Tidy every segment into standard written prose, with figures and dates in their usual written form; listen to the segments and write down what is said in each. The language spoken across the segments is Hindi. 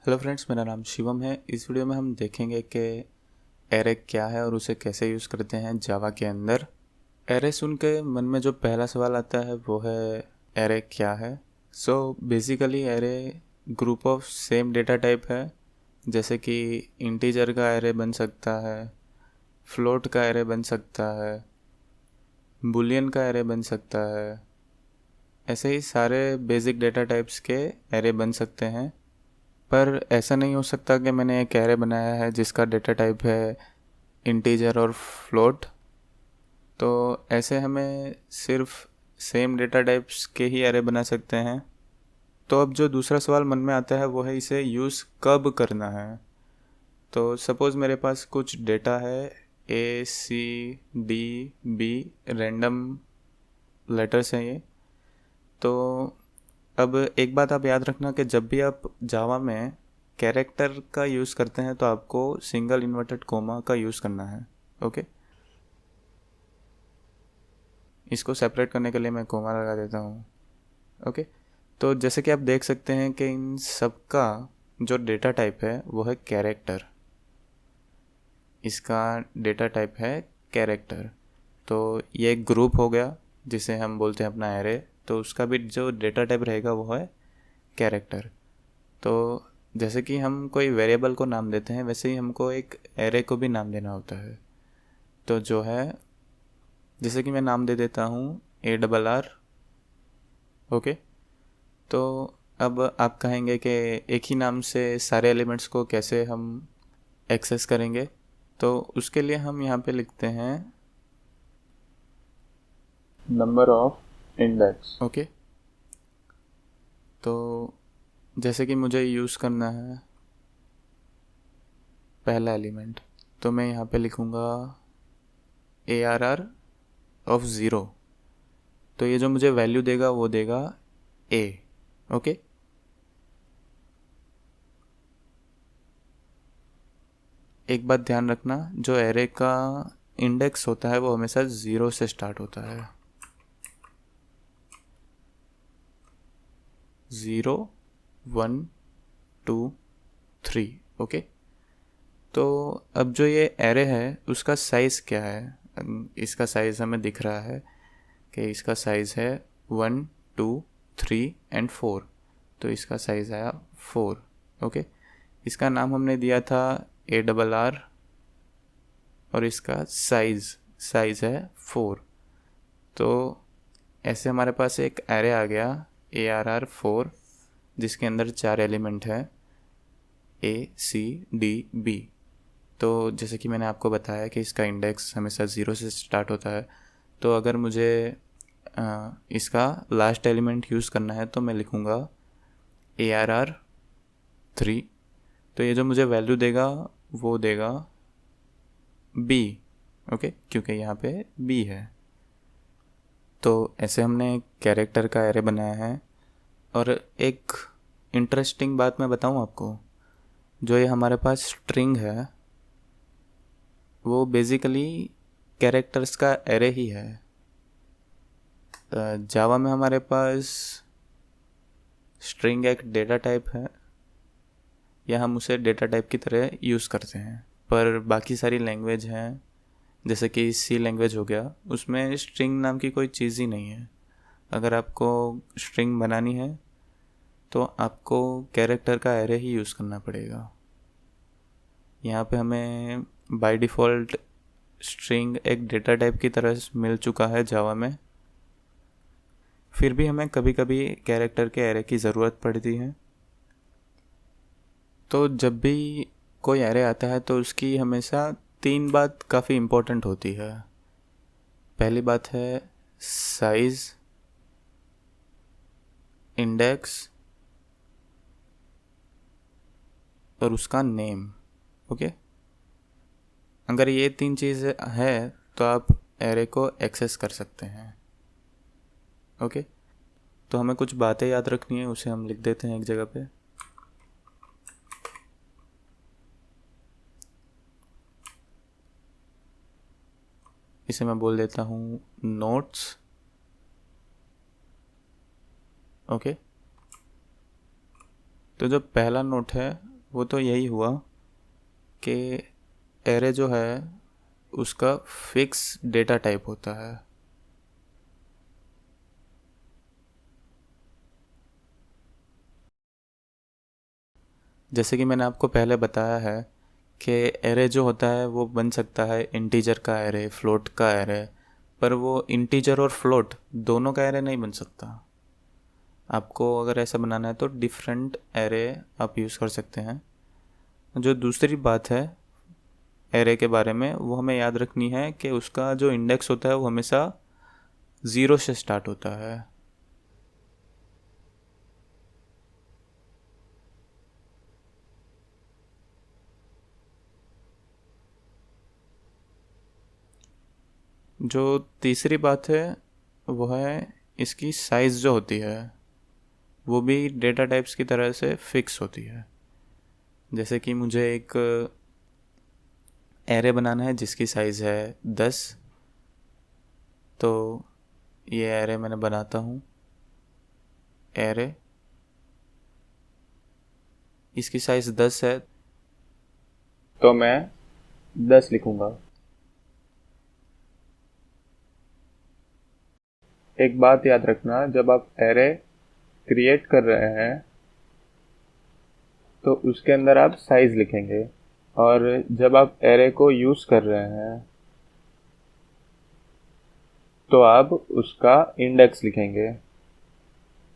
हेलो फ्रेंड्स, मेरा नाम शिवम है। इस वीडियो में हम देखेंगे कि एरे क्या है और उसे कैसे यूज़ करते हैं जावा के अंदर। एरे सुन के मन में जो पहला सवाल आता है वो है एरे क्या है। So basically array group of same data type है। जैसे कि इंटीजर का एरे बन सकता है, फ्लोट का एरे बन सकता है, बुलियन का एरे बन सकता है। ऐसे ही सारे बेसिक डेटा टाइप्स के एरे बन सकते हैं। पर ऐसा नहीं हो सकता कि मैंने एक एरे बनाया है जिसका डेटा टाइप है इंटीजर और फ्लोट। तो ऐसे हमें सिर्फ सेम डेटा टाइप्स के ही एरे बना सकते हैं। तो अब जो दूसरा सवाल मन में आता है वो है इसे यूज़ कब करना है। तो सपोज़ मेरे पास कुछ डेटा है ACDB, रैंडम लेटर्स हैं ये। तो अब एक बात आप याद रखना कि जब भी आप जावा में कैरेक्टर का यूज़ करते हैं तो आपको सिंगल इन्वर्टेड कोमा का यूज़ करना है। ओके, इसको सेपरेट करने के लिए मैं कोमा लगा देता हूँ। ओके, तो जैसे कि आप देख सकते हैं कि इन सब का जो डेटा टाइप है वो है कैरेक्टर। इसका डेटा टाइप है कैरेक्टर। तो ये एक ग्रुप हो गया जिसे हम बोलते हैं अपना एरे। तो उसका भी जो डेटा टाइप रहेगा वो है कैरेक्टर। तो जैसे कि हम कोई वेरिएबल को नाम देते हैं वैसे ही हमको एक एरे को भी नाम देना होता है। तो जो है, जैसे कि मैं नाम दे देता हूँ ARR। ओके, तो अब आप कहेंगे कि एक ही नाम से सारे एलिमेंट्स को कैसे हम एक्सेस करेंगे। तो उसके लिए हम यहाँ पे लिखते हैं नंबर ऑफ इंडेक्स। ओके। तो जैसे कि मुझे यूज़ करना है पहला एलिमेंट, तो मैं यहाँ पे लिखूँगा ARR ऑफ 0। तो ये जो मुझे वैल्यू देगा वो देगा A। ओके, एक बात ध्यान रखना, जो एरे का इंडेक्स होता है वो हमेशा 0 से स्टार्ट होता है। 0, 1, 2, 3। ओके, तो अब जो ये एरे है उसका साइज़ क्या है। इसका साइज़ हमें दिख रहा है कि इसका साइज़ है 1, 2, 3 एंड 4। तो इसका साइज़ आया 4। ओके, इसका नाम हमने दिया था ARR और इसका साइज़ है 4। तो ऐसे हमारे पास एक एरे आ गया ARR4 जिसके अंदर 4 एलिमेंट है ACDB। तो जैसे कि मैंने आपको बताया कि इसका इंडेक्स हमेशा 0 से स्टार्ट होता है। तो अगर मुझे इसका लास्ट एलिमेंट यूज़ करना है तो मैं लिखूँगा ARR3। तो ये जो मुझे वैल्यू देगा वो देगा B। ओके, क्योंकि यहाँ पे B है। तो ऐसे हमने कैरेक्टर का एरे बनाया है। और एक इंटरेस्टिंग बात मैं बताऊँ आपको, जो ये हमारे पास स्ट्रिंग है वो बेसिकली कैरेक्टर्स का एरे ही है। जावा में हमारे पास स्ट्रिंग एक डेटा टाइप है या हम उसे डेटा टाइप की तरह यूज़ करते हैं। पर बाकी सारी लैंग्वेज हैं, जैसे कि C लैंग्वेज हो गया, उसमें स्ट्रिंग नाम की कोई चीज़ ही नहीं है। अगर आपको स्ट्रिंग बनानी है तो आपको कैरेक्टर का एरे ही यूज़ करना पड़ेगा। यहाँ पे हमें बाय डिफ़ॉल्ट स्ट्रिंग एक डेटा टाइप की तरह मिल चुका है जावा में। फिर भी हमें कभी कभी कैरेक्टर के एरे की ज़रूरत पड़ती है। तो जब भी कोई एरे आता है तो उसकी हमेशा 3 बात काफ़ी इम्पोर्टेंट होती है। पहली बात है साइज़, इंडेक्स और उसका नेम। ओके, अगर ये 3 चीज़ें है तो आप एरे को एक्सेस कर सकते हैं। ओके, तो हमें कुछ बातें याद रखनी है, उसे हम लिख देते हैं एक जगह पे। इसे मैं बोल देता हूँ नोट्स। ओके, तो जो पहला नोट है वो तो यही हुआ कि एरे जो है उसका फिक्स डेटा टाइप होता है। जैसे कि मैंने आपको पहले बताया है कि एरे जो होता है वो बन सकता है इंटीजर का एरे, फ्लोट का एरे, पर वो इंटीजर और फ्लोट दोनों का एरे नहीं बन सकता। आपको अगर ऐसा बनाना है तो डिफरेंट एरे आप यूज़ कर सकते हैं। जो दूसरी बात है एरे के बारे में, वो हमें याद रखनी है कि उसका जो इंडेक्स होता है वो हमेशा 0 से स्टार्ट होता है। जो तीसरी बात है वो है इसकी साइज़ जो होती है वो भी डेटा टाइप्स की तरह से फिक्स होती है। जैसे कि मुझे एक एरे बनाना है जिसकी साइज़ है 10, तो ये एरे मैंने बनाता हूँ। एरे इसकी साइज़ 10 है तो मैं 10 लिखूंगा। एक बात याद रखना, जब आप एरे क्रिएट कर रहे हैं तो उसके अंदर आप साइज लिखेंगे, और जब आप एरे को यूज़ कर रहे हैं तो आप उसका इंडेक्स लिखेंगे।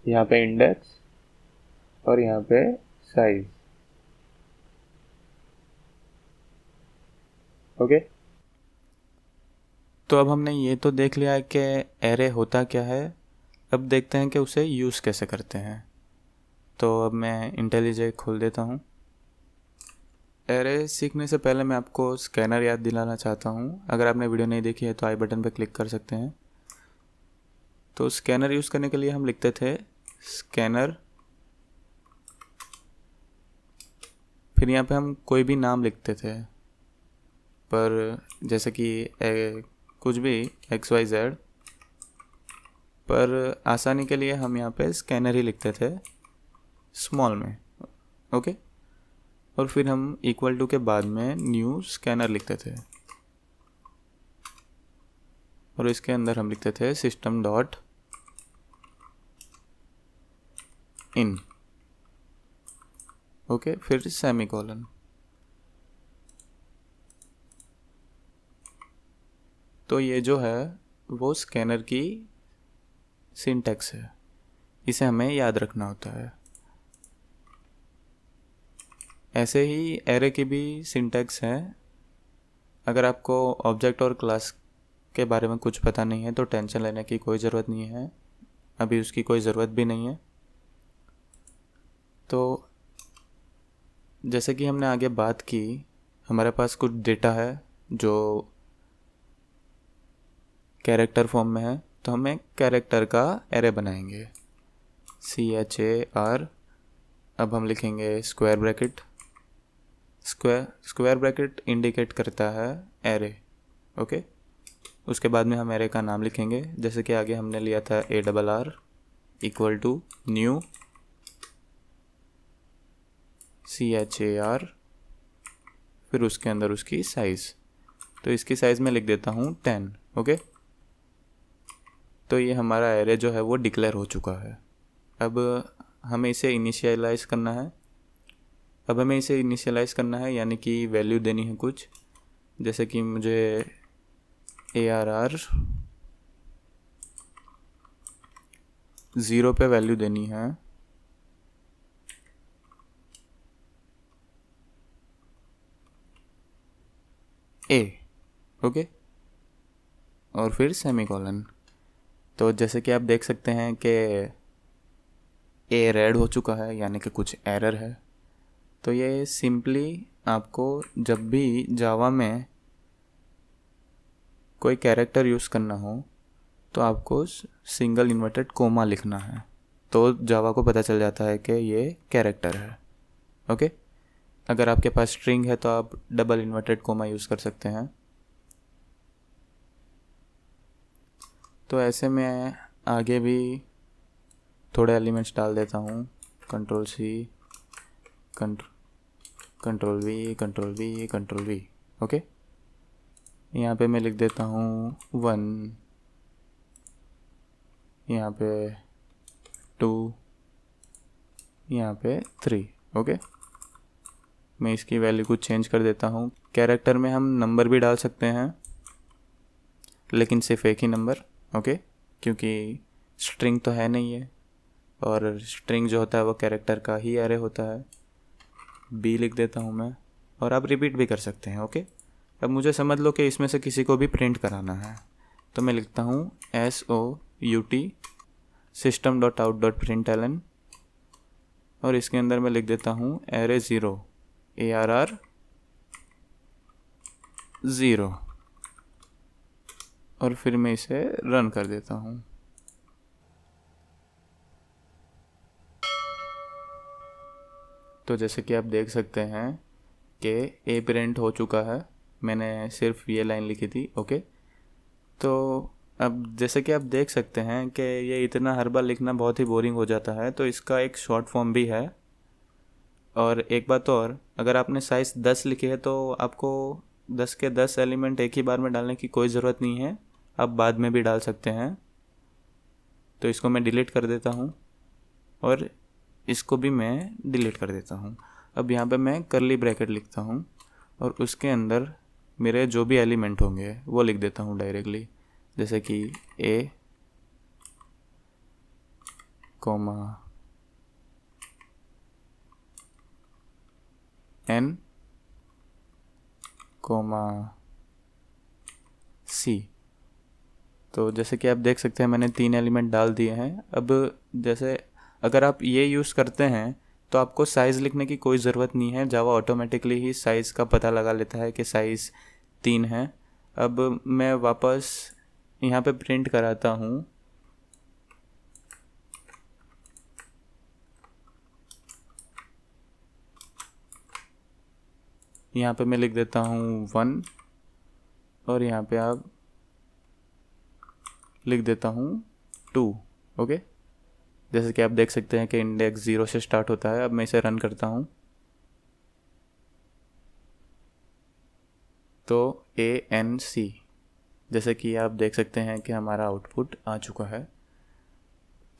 यहाँ पे इंडेक्स और यहाँ पे साइज। ओके। तो अब हमने ये तो देख लिया है कि एरे होता क्या है। अब देखते हैं कि उसे यूज़ कैसे करते हैं। तो अब मैं इंटेलिजे खोल देता हूँ। एरे सीखने से पहले मैं आपको स्कैनर याद दिलाना चाहता हूँ। अगर आपने वीडियो नहीं देखी है तो आई बटन पर क्लिक कर सकते हैं। तो स्कैनर यूज़ करने के लिए हम लिखते थे स्कैनर, फिर यहाँ पे हम कोई भी नाम लिखते थे, पर जैसे कि कुछ भी XYZ, पर आसानी के लिए हम यहाँ पे स्कैनर ही लिखते थे स्मॉल में। ओके। और फिर हम इक्वल टू के बाद में न्यू स्कैनर लिखते थे, और इसके अंदर हम लिखते थे सिस्टम डॉट इन। ओके, फिर सेमीकोलन। तो ये जो है वो स्कैनर की सिंटैक्स है, इसे हमें याद रखना होता है। ऐसे ही एरे की भी सिंटैक्स है। अगर आपको ऑब्जेक्ट और क्लास के बारे में कुछ पता नहीं है तो टेंशन लेने की कोई ज़रूरत नहीं है, अभी उसकी कोई ज़रूरत भी नहीं है। तो जैसे कि हमने आगे बात की, हमारे पास कुछ डेटा है जो कैरेक्टर फॉर्म में है, तो हम एक कैरेक्टर का एरे बनाएंगे CHAR। अब हम लिखेंगे square bracket. Square bracket indicate करता है एरे। ओके। उसके बाद में हम एरे का नाम लिखेंगे, जैसे कि आगे हमने लिया था ARR equal to new CHAR, फिर उसके अंदर उसकी साइज़। तो इसकी साइज़ में लिख देता हूँ 10। ओके। तो ये हमारा एरे जो है वो डिक्लेयर हो चुका है। अब हमें इसे इनिशियलाइज़ करना है। यानी कि वैल्यू देनी है कुछ, जैसे कि मुझे ARR 0 पे वैल्यू देनी है। A। ओके। और फिर सेमीकोलन। तो जैसे कि आप देख सकते हैं कि A रेड हो चुका है, यानी कि कुछ एरर है। तो ये सिंपली आपको जब भी जावा में कोई कैरेक्टर यूज़ करना हो तो आपको सिंगल इन्वर्टेड कोमा लिखना है, तो जावा को पता चल जाता है कि ये कैरेक्टर है। ओके। अगर आपके पास स्ट्रिंग है तो आप डबल इन्वर्टेड कोमा यूज़ कर सकते हैं। तो ऐसे में आगे भी थोड़े एलिमेंट्स डाल देता हूँ। Ctrl+C, control we. ओके, यहाँ पे मैं लिख देता हूँ 1, यहाँ पे 2, यहाँ पे 3। ओके, मैं इसकी वैल्यू को चेंज कर देता हूँ। कैरेक्टर में हम नंबर भी डाल सकते हैं, लेकिन सिर्फ एक ही नंबर। ओके, क्योंकि स्ट्रिंग तो है नहीं है, और स्ट्रिंग जो होता है वो कैरेक्टर का ही एरे होता है। बी लिख देता हूँ मैं, और आप रिपीट भी कर सकते हैं। ओके, अब मुझे समझ लो कि इसमें से किसी को भी प्रिंट कराना है, तो मैं लिखता हूँ SOUT system.out.println, और इसके अंदर मैं लिख देता हूँ array0 ARR0, और फिर मैं इसे रन कर देता हूँ। तो जैसे कि आप देख सकते हैं कि ए प्रिंट हो चुका है, मैंने सिर्फ ये लाइन लिखी थी। ओके, तो अब जैसे कि आप देख सकते हैं कि ये इतना हर बार लिखना बहुत ही बोरिंग हो जाता है, तो इसका एक शॉर्ट फॉर्म भी है। और एक बात और, अगर आपने साइज़ 10 लिखी है तो आपको 10 के 10 एलिमेंट एक ही बार में डालने की कोई ज़रूरत नहीं है, आप बाद में भी डाल सकते हैं। तो इसको मैं डिलीट कर देता हूँ, और इसको भी मैं डिलीट कर देता हूँ। अब यहाँ पे मैं कर्ली ब्रैकेट लिखता हूँ, और उसके अंदर मेरे जो भी एलिमेंट होंगे वो लिख देता हूँ डायरेक्टली, जैसे कि A, N, C। तो जैसे कि आप देख सकते हैं मैंने 3 एलिमेंट डाल दिए हैं। अब जैसे अगर आप ये यूज़ करते हैं तो आपको साइज़ लिखने की कोई ज़रूरत नहीं है, जावा ऑटोमेटिकली ही साइज़ का पता लगा लेता है कि साइज़ 3 है। अब मैं वापस यहाँ पे प्रिंट कराता हूँ, यहाँ पे मैं लिख देता हूँ 1, और यहाँ पे आप लिख देता हूँ 2। ओके, जैसे कि आप देख सकते हैं कि इंडेक्स 0 से स्टार्ट होता है। अब मैं इसे रन करता हूँ तो ANC, जैसे कि आप देख सकते हैं कि हमारा आउटपुट आ चुका है।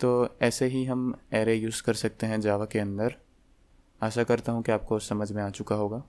तो ऐसे ही हम एरे यूज़ कर सकते हैं जावा के अंदर। आशा करता हूँ कि आपको समझ में आ चुका होगा।